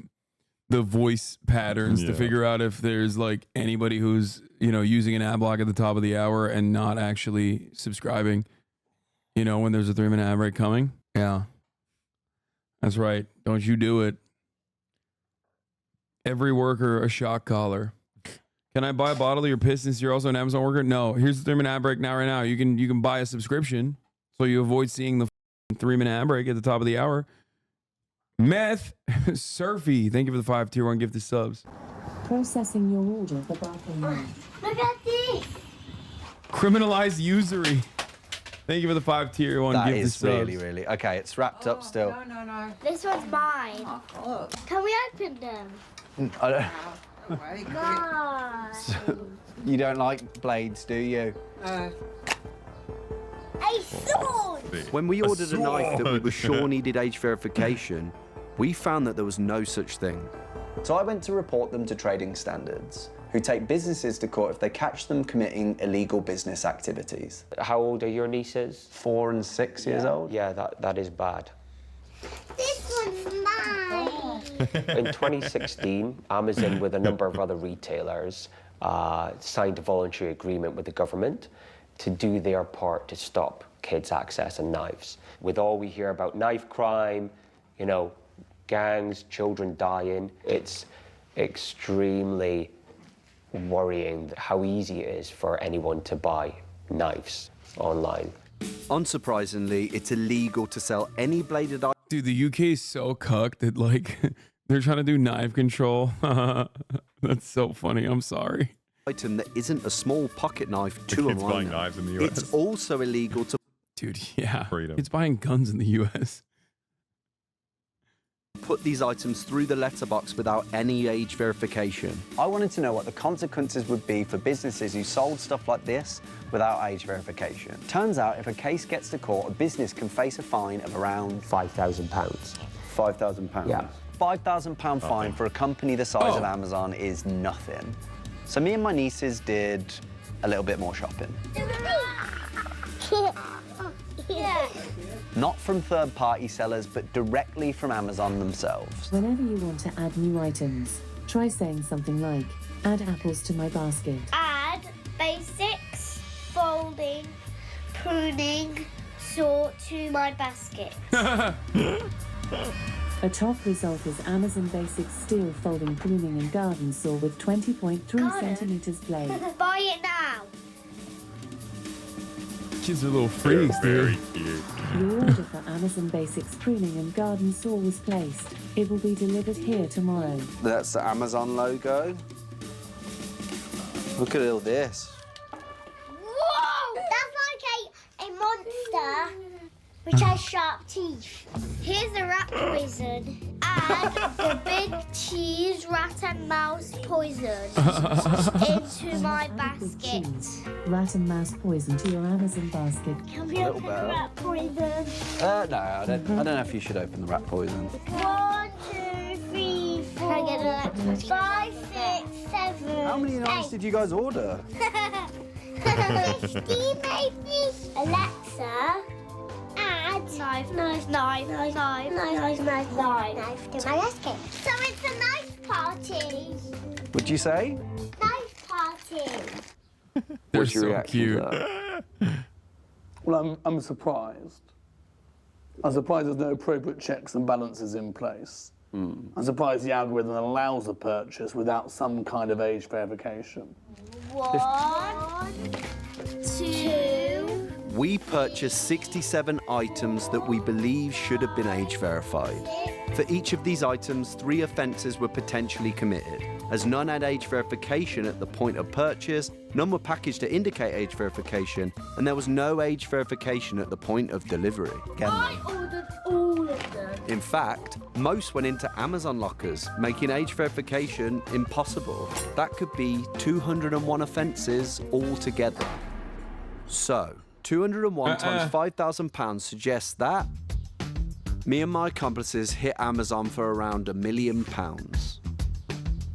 voice patterns to figure out if there's like anybody who's, you know, using an ad block at the top of the hour and not actually subscribing, you know, when there's a 3-minute ad break coming. Yeah. That's right. Don't you do it. Every worker a shock collar. Can I buy a bottle of your piss since you're also an Amazon worker? No. Here's the 3-minute ad break now, right now. You can buy a subscription so you avoid seeing the 3-minute ad break at the top of the hour. Meth Surfy, thank you for the 5 tier 1 gifted subs. Processing your order for barcode. Look at this. Criminalized usury. Thank you for the 5 tier 1 That gifted is subs. really. Okay, it's wrapped up still. No. This one's mine. Can we open them? I don't, God. you don't like blades, do you? A sword. When we ordered a knife that we were sure needed age verification, we found that there was no such thing. So I went to report them to trading standards, who take businesses to court if they catch them committing illegal business activities. How old are your nieces? 4 and 6 years old. Yeah, that is bad. This one's mine. In 2016, Amazon, with a number of other retailers, signed a voluntary agreement with the government to do their part to stop kids accessing knives. With all we hear about knife crime, you know, gangs, children dying, it's extremely worrying how easy it is for anyone to buy knives online. Unsurprisingly, it's illegal to sell any bladed items. Dude, the UK is so cucked that like they're trying to do knife control. That's so funny. I'm sorry. Item that isn't a small pocket knife to a Kids buying minor. knives in the US. It's also illegal to Dude, yeah. Freedom. It's buying guns in the US. put these items through the letterbox without any age verification. I wanted to know what the consequences would be for businesses who sold stuff like this without age verification. Turns out if a case gets to court, a business can face a fine of around £5,000. £5,000? Yeah. £5,000 fine for a company the size of Amazon is nothing. So me and my nieces did a little bit more shopping. Yeah. Not from third-party sellers, but directly from Amazon themselves. Whenever you want to add new items, try saying something like, add apples to my basket. Add basics, folding, pruning, sort to my basket. A top result is Amazon Basics Steel Folding Pruning and Garden Saw with 20.3 centimeters blade. Buy it now. Kids are little freaks, dude. Your order for Amazon Basics Pruning and Garden Saw was placed. It will be delivered here tomorrow. That's the Amazon logo. Look at all this. Whoa! That's like a monster which has sharp teeth. Here's the rat poison. Add the big cheese rat and mouse poison into my basket. Rat and mouse poison to your Amazon basket. Can we open the rat poison? No, I don't know if you should open the rat poison. 1, 2, 3, 4. Can I get an rat poison? 5, 6, 7. How many knives did you guys order? 50 maybe. Alexa, add knife to my basket. So it's a knife party. What'd you say? Knife party. They're What's your so reaction cute. to that? Well, I'm surprised. I'm surprised there's no appropriate checks and balances in place. I'm surprised the algorithm allows a purchase without some kind of age verification. 1, 2, we purchased 67 items that we believe should have been age verified. For each of these items, 3 offences were potentially committed, as none had age verification at the point of purchase, none were packaged to indicate age verification, and there was no age verification at the point of delivery. I ordered all of them. In fact, most went into Amazon lockers, making age verification impossible. That could be 201 offences altogether. So, 201 times £5,000 suggests that me and my accomplices hit Amazon for around £1 million.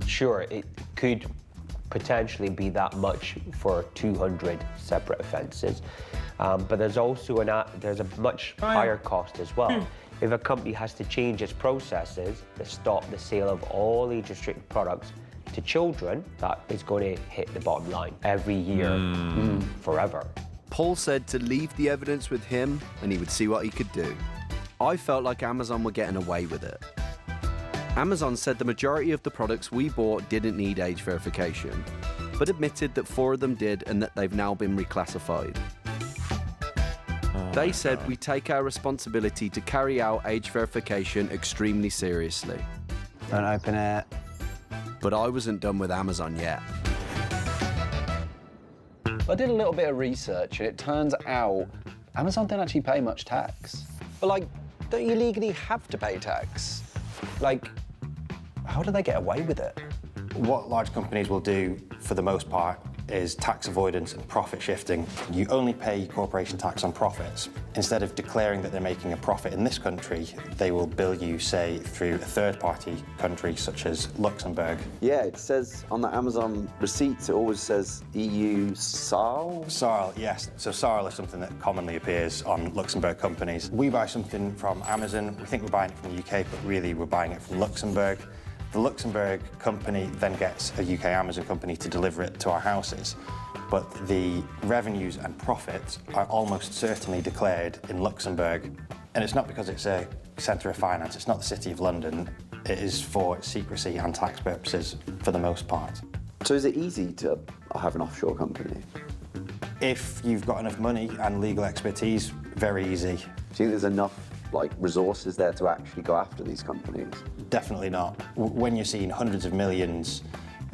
Sure, it could potentially be that much for 200 separate offences, but there's also there's a much higher cost as well. If a company has to change its processes to stop the sale of all age-restricted products to children, that is going to hit the bottom line every year, forever. Paul said to leave the evidence with him and he would see what he could do. I felt like Amazon were getting away with it. Amazon said the majority of the products we bought didn't need age verification, but admitted that 4 of them did and that they've now been reclassified. They said we take our responsibility to carry out age verification extremely seriously. Don't open it. But I wasn't done with Amazon yet. I did a little bit of research and it turns out Amazon don't actually pay much tax. But like, don't you legally have to pay tax? Like, how do they get away with it? What large companies will do, for the most part, is tax avoidance and profit shifting. You only pay corporation tax on profits. Instead of declaring that they're making a profit in this country, they will bill you, say, through a third-party country such as Luxembourg. Yeah, it says on the Amazon receipts, it always says EU SARL? SARL, yes. So SARL is something that commonly appears on Luxembourg companies. We buy something from Amazon, we think we're buying it from the UK, but really we're buying it from Luxembourg. The Luxembourg company then gets a UK Amazon company to deliver it to our houses. But the revenues and profits are almost certainly declared in Luxembourg. And it's not because it's a centre of finance, it's not the City of London. It is for secrecy and tax purposes for the most part. So is it easy to have an offshore company? If you've got enough money and legal expertise, very easy. Do you think there's enough resources there to actually go after these companies? Definitely not. When you're seeing hundreds of millions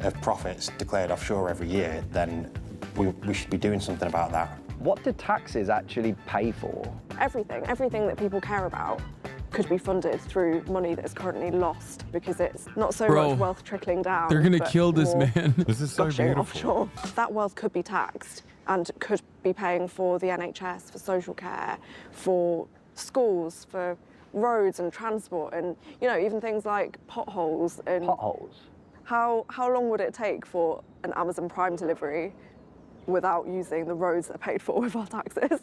of profits declared offshore every year, then we should be doing something about that. What do taxes actually pay for? Everything that people care about could be funded through money that is currently lost because it's not so much wealth trickling down. They're gonna but kill this more man. This is so gushing beautiful. Offshore. That wealth could be taxed and could be paying for the NHS, for social care, for schools, for roads and transport, and even things like potholes. And potholes? How long would it take for an Amazon Prime delivery without using the roads that are paid for with our taxes?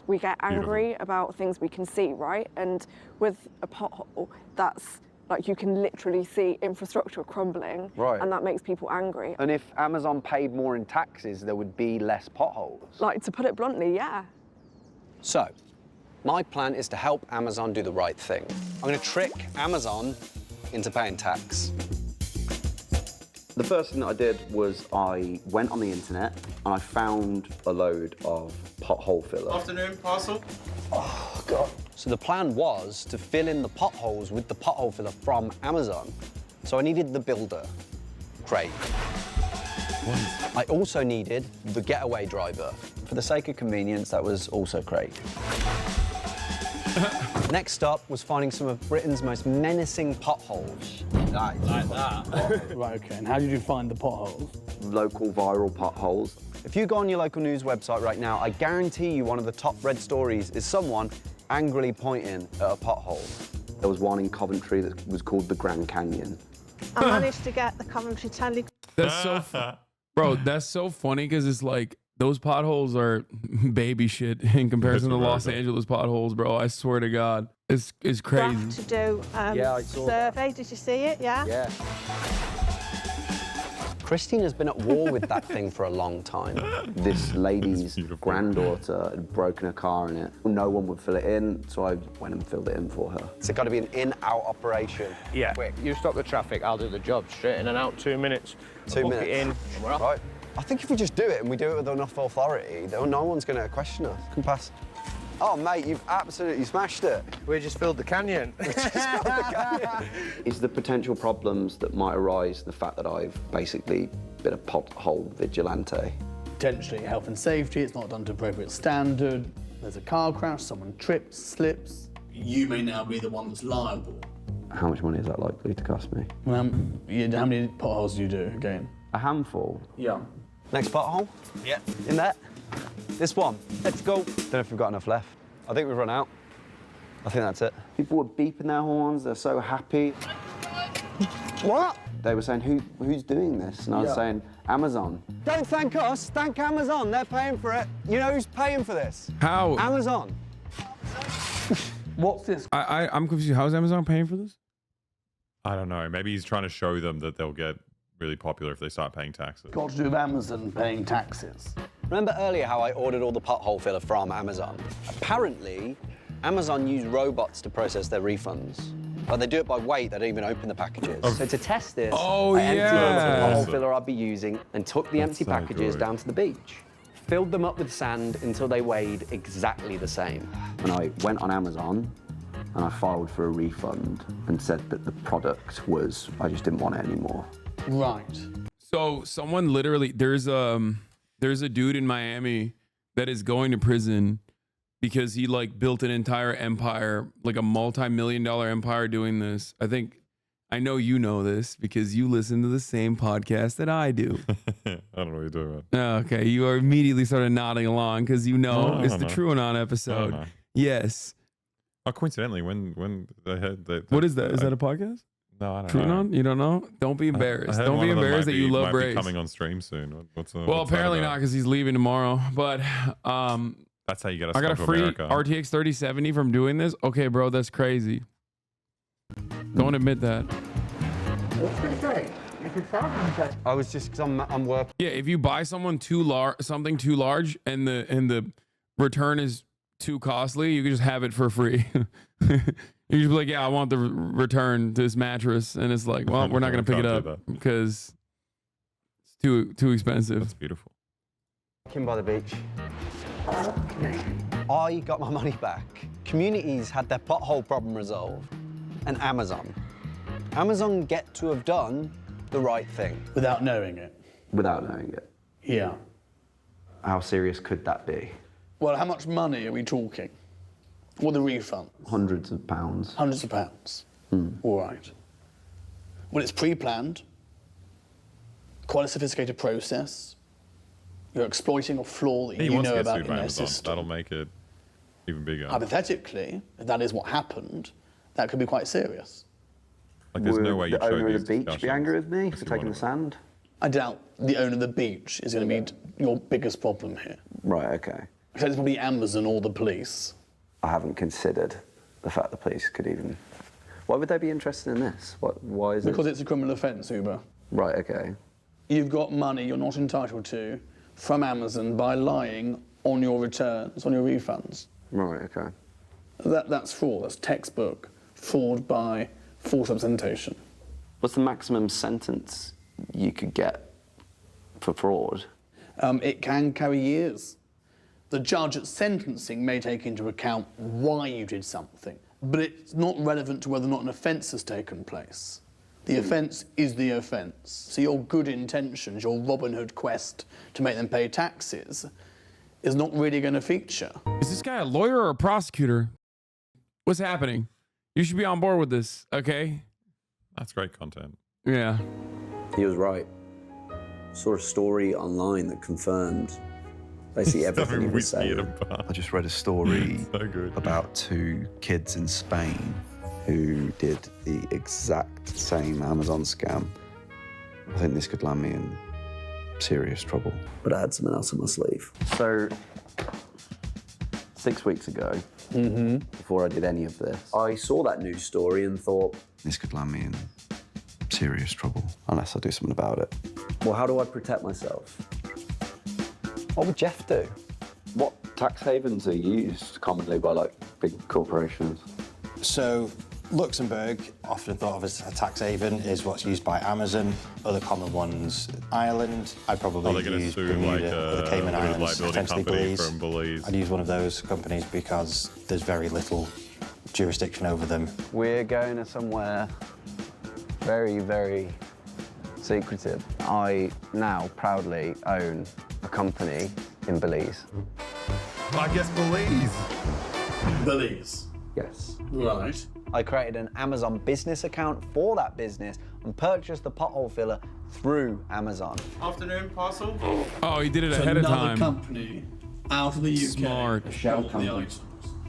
We get angry about things we can see, right? And with a pothole, that's like you can literally see infrastructure crumbling, right? And that makes people angry. And if Amazon paid more in taxes, there would be less potholes. Like, to put it bluntly, yeah. So, my plan is to help Amazon do the right thing. I'm going to trick Amazon into paying tax. The first thing that I did was I went on the internet and I found a load of pothole filler. Afternoon, parcel. Oh, God. So the plan was to fill in the potholes with the pothole filler from Amazon. So I needed the builder, Craig. I also needed the getaway driver. For the sake of convenience, that was also Craig. Next up was finding some of Britain's most menacing potholes. Like that. Right, okay. And how did you find the potholes? Local viral potholes. If you go on your local news website right now, I guarantee you one of the top read stories is someone angrily pointing at a pothole. There was one in Coventry that was called the Grand Canyon. I managed to get the Coventry Tele. That's so, bro. That's so funny because it's like those potholes are baby shit in comparison to Los Angeles potholes, bro. I swear to God, it's crazy. To do yeah, I saw survey. Did you see it? Yeah. Yeah. Christine has been at war with that thing for a long time. This lady's granddaughter had broken her car in it. No one would fill it in, so I went and filled it in for her. It's got to be an in-out operation. Yeah. Quick. You stop the traffic, I'll do the job. Straight in and out, 2 minutes. 2 Book minutes. it in, and we're off. Right. I think if we just do it and we do it with enough authority, no one's going to question us. Come past. Oh, mate, you've absolutely smashed it. We just filled the canyon. Is the potential problems that might arise the fact that I've basically been a pothole vigilante? Potentially health and safety, it's not done to appropriate standard. There's a car crash, someone trips, slips. You may now be the one that's liable. How much money is that likely to cost me? How many potholes do you do again? A handful. Yeah. Next pothole? Yeah. In there? This one. Let's go. Don't know if we've got enough left. I think we've run out. I think that's it. People were beeping their horns. They're so happy. What? They were saying, who's doing this? And I was saying, Amazon. Don't thank us. Thank Amazon. They're paying for it. You know who's paying for this? How? Amazon. What's this? I'm confused. How's Amazon paying for this? I don't know. Maybe he's trying to show them that they'll get really popular if they start paying taxes. Got to do with Amazon paying taxes. Remember earlier how I ordered all the pothole filler from Amazon? Apparently, Amazon use robots to process their refunds. But they do it by weight, they don't even open the packages. So to test this, I emptied all the pothole filler I'd be using and took the empty packages down to the beach. Filled them up with sand until they weighed exactly the same. And I went on Amazon and I filed for a refund and said that the product was, I just didn't want it anymore. Right. So someone literally, there's a dude in Miami that is going to prison because he like built an entire empire, like a multi-million-dollar empire doing this. I know you know this because you listen to the same podcast that I do. I don't know what you're talking about. Okay, you immediately started nodding along because you know it's the TrueAnon episode. Yes. Oh, coincidentally, when they had what is that? Is that a podcast? No, I don't TrueAnon? You don't know? Don't be embarrassed. Don't be embarrassed that you love Brace. Coming on stream soon. Well, apparently not because he's leaving tomorrow. But that's how you get us. I got a free America. RTX 3070 from doing this. Okay, bro, that's crazy. Don't admit that. I was just because I'm working. Yeah, if you buy something too large and the return is too costly, you can just have it for free. You just be like, yeah, I want the return to this mattress, and it's like, well, we're not gonna pick it up because it's too expensive. That's beautiful. Walking by the beach. I got my money back. Communities had their pothole problem resolved, and Amazon get to have done the right thing without knowing it. Without knowing it. Yeah. How serious could that be? Well, how much money are we talking? What are the refunds? Hundreds of pounds. Hundreds of pounds. All right. Well, it's pre-planned. Quite a sophisticated process. You're exploiting a flaw that you know about in their system. That'll make it even bigger. Hypothetically, if that is what happened, that could be quite serious. Like, there's no way you the owner of the beach be angry with me for taking the sand? I doubt the owner of the beach is going to be your biggest problem here. Right, okay. So it's probably Amazon or the police. I haven't considered the fact the police could even... Why would they be interested in this? Why is it? Because it's a criminal offence, Uber. Right, okay. You've got money you're not entitled to from Amazon by lying on your returns, on your refunds. Right, okay. That's fraud. That's textbook fraud by false representation. What's the maximum sentence you could get for fraud? It can carry years. The judge at sentencing may take into account why you did something, but it's not relevant to whether or not an offence has taken place. The offence is the offence. So your good intentions, your Robin Hood quest to make them pay taxes, is not really going to feature. Is this guy a lawyer or a prosecutor? What's happening? You should be on board with this, okay? That's great content. Yeah. He was right. Saw a story online that confirmed basically everything he was saying. I just read a story about two kids in Spain who did the exact same Amazon scam. I think this could land me in serious trouble. But I had something else on my sleeve. So, 6 weeks ago, before I did any of this, I saw that news story and thought, this could land me in serious trouble unless I do something about it. Well, how do I protect myself? What would Jeff do? What tax havens are used commonly by like big corporations? So Luxembourg, often thought of as a tax haven, is what's used by Amazon. Other common ones, Ireland. I'd probably use Bermuda or the Cayman Islands, potentially Belize. I'd use one of those companies because there's very little jurisdiction over them. We're going to somewhere very, very secretive. I now proudly own a company in Belize. I guess Belize. Belize. Yes. Right. I created an Amazon business account for that business and purchased the pothole filler through Amazon. Afternoon, parcel. Oh, he did it So ahead of another time. company out of the UK. Smart. A shell The company. items.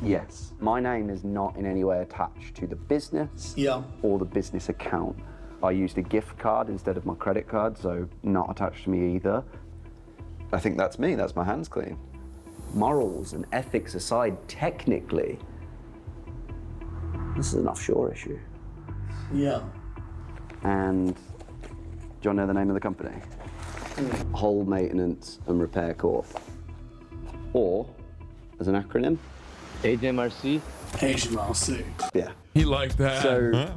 Yes. My name is not in any way attached to the business or the business account. I used a gift card instead of my credit card, so not attached to me either. I think that's me, that's my hands clean. Morals and ethics aside, technically, this is an offshore issue. Yeah. And do you want to know the name of the company? Hull Maintenance and Repair Corp. Or, as an acronym, HMRC. HMRC. Yeah. He liked that. So,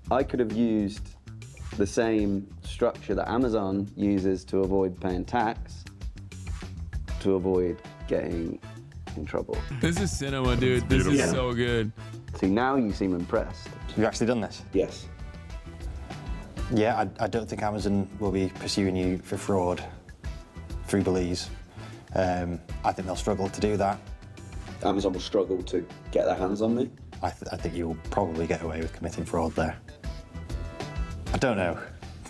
I could have used the same structure that Amazon uses to avoid paying tax, to avoid getting in trouble. This is cinema, dude. This is so good. See, now you seem impressed. You've actually done this? Yes. Yeah, I don't think Amazon will be pursuing you for fraud through Belize. I think they'll struggle to do that. Amazon will struggle to get their hands on me? I think you'll probably get away with committing fraud there. I don't know.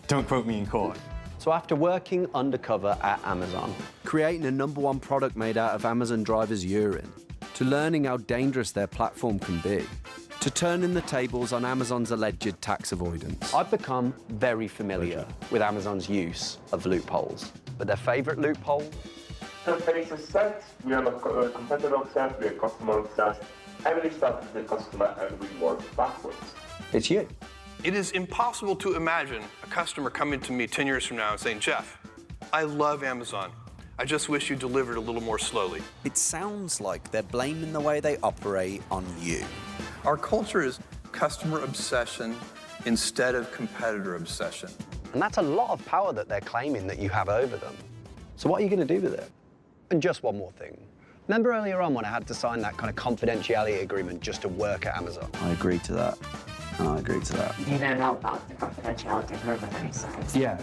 Don't quote me in court. So after working undercover at Amazon, creating a #1 product made out of Amazon drivers' urine, to learning how dangerous their platform can be, to turning the tables on Amazon's alleged tax avoidance, I've become very familiar with Amazon's use of loopholes. But their favorite loophole? Companies obsessed, we are not competitor obsessed, we are customer obsessed. Everything starts with the customer and we work backwards. It's you. It is impossible to imagine a customer coming to me 10 years from now and saying, Jeff, I love Amazon. I just wish you delivered a little more slowly. It sounds like they're blaming the way they operate on you. Our culture is customer obsession instead of competitor obsession. And that's a lot of power that they're claiming that you have over them. So what are you going to do with it? And just one more thing. Remember earlier on when I had to sign that kind of confidentiality agreement just to work at Amazon? I agree to that. I agree to that. You don't know about the confidentiality agreement. Yeah.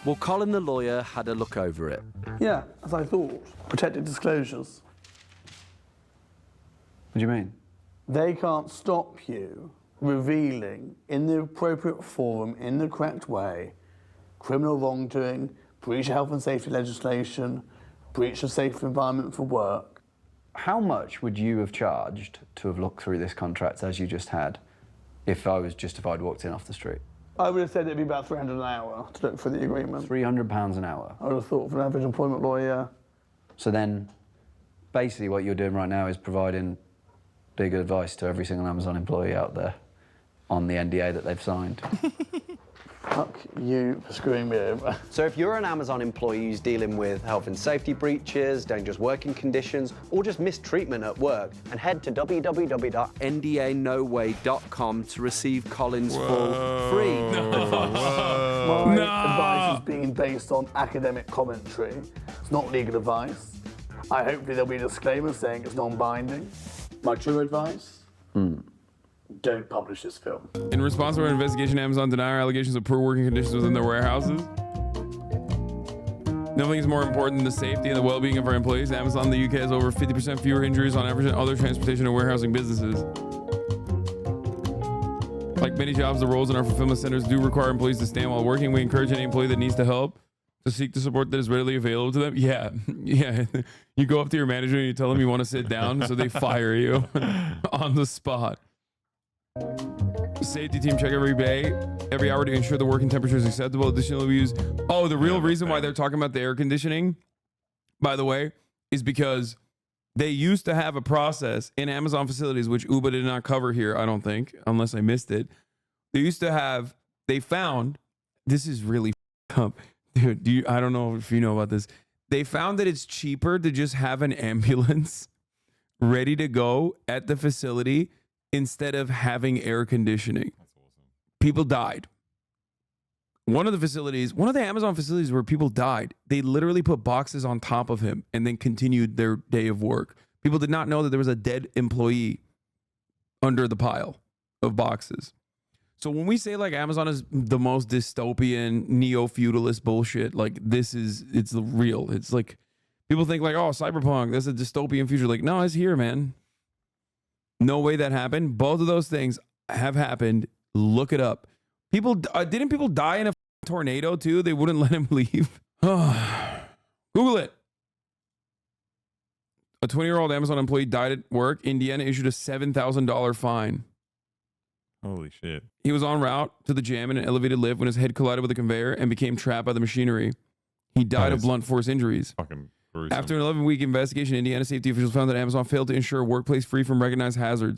Well, Colin the lawyer had a look over it. Yeah, as I thought. Protected disclosures. What do you mean? They can't stop you revealing in the appropriate forum, in the correct way, criminal wrongdoing, breach of health and safety legislation, breach of safe environment for work. How much would you have charged to have looked through this contract as you just had if I'd walked in off the street? I would have said it'd be about £300 an hour to look for the agreement. £300 an hour? I would have thought for an average employment lawyer. So then, basically what you're doing right now is providing legal advice to every single Amazon employee out there on the NDA that they've signed. Fuck you for screwing me over. So if you're an Amazon employee who's dealing with health and safety breaches, dangerous working conditions, or just mistreatment at work, and head to www.ndanoway.com to receive Colin's full free advice. My advice is being based on academic commentary. It's not legal advice. Hopefully there'll be a disclaimer saying it's non-binding. My true advice? Don't publish this film. In response to our investigation, Amazon denied our allegations of poor working conditions within their warehouses. Nothing is more important than the safety and the well-being of our employees. Amazon in the UK has over 50% fewer injuries on average than other transportation and warehousing businesses. Like many jobs, the roles in our fulfillment centers do require employees to stand while working. We encourage any employee that needs the help to seek the support that is readily available to them. Yeah. You go up to your manager and you tell them you want to sit down, so they fire you on the spot. Safety team check every hour to ensure the working temperature is acceptable. Additionally, we use the real reason why they're talking about the air conditioning, by the way, is because they used to have a process in Amazon facilities, which Uber did not cover here, I don't think, unless I missed it. They found, this is really up. Dude, I don't know if you know about this. They found that it's cheaper to just have an ambulance ready to go at the facility instead of having air conditioning. People died. One of the Amazon facilities where people died, they literally put boxes on top of him and then continued their day of work. People did not know that there was a dead employee under the pile of boxes. So when we say like Amazon is the most dystopian, neo-feudalist bullshit, like it's real. It's like people think like, oh, cyberpunk, that's a dystopian future. Like, no, it's here, man. No way that happened. Both of those things have happened. Look it up. People didn't people die in a tornado too? They wouldn't let him leave. Google it. A 20-year-old Amazon employee died at work. Indiana issued a $7,000 fine. Holy shit. He was en route to the jam in an elevated lift when his head collided with a conveyor and became trapped by the machinery. He died of blunt force injuries. Fucking gruesome. After an 11-week investigation, Indiana safety officials found that Amazon failed to ensure a workplace free from recognized hazards.